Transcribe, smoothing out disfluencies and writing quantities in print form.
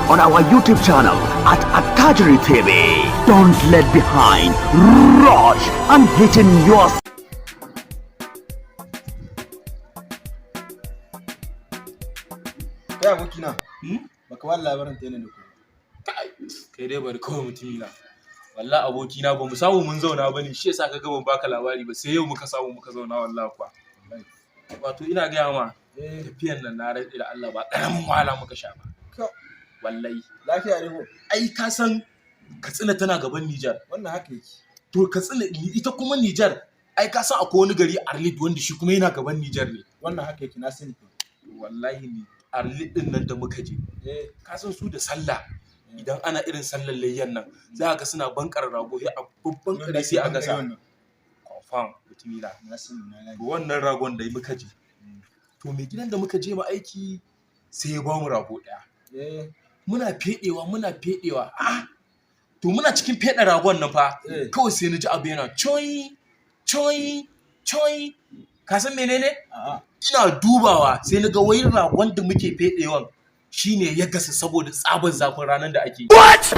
on our YouTube channel at Attajiri TV. Don't let behind. Rush and hitting your... Kai abokina, baka wani labarin ta yana da kuma. Kai dai bari kawai mutumi na. Wallahi abokina ba mu samu mun zauna bane, shi yasa kaga ban baka labari ba, sai yau muka samu muka zauna wallahi kuwa. Wato ina gaya ma tafiyan nan na rantsi da Allah ba ƙaramin wahala muka sha ba. Wallahi. Lafiya ne ko? Ai ka san Katsina tana gaban Nijar. Wannan haka yake. To Katsina ita kuma Nijar, ai ka san akwai wani gari Arlit wanda shi kuma yana gaban Nijar ne. Wannan haka yake na sani. Wallahi ni Arlit din nan da muka je. Ka san su da sallah idan ana irin sallar layyan nan za ka suna bankar rago sai a babban kare sai a gasa. Confirm mutumina. Na sani na gani. Wannan ragon da muka je. To mai gidan da muka je ma aiki sai ya ba mu rago daya. Muna fedewa. To muna cikin feda ragon nan fa kawai sai na ji abu yana choi. Ka san menene? Ina dubawa sai na ga wai ragon da muke fedewan shine ya gasa saboda tsaban zafin ranar da ake. What?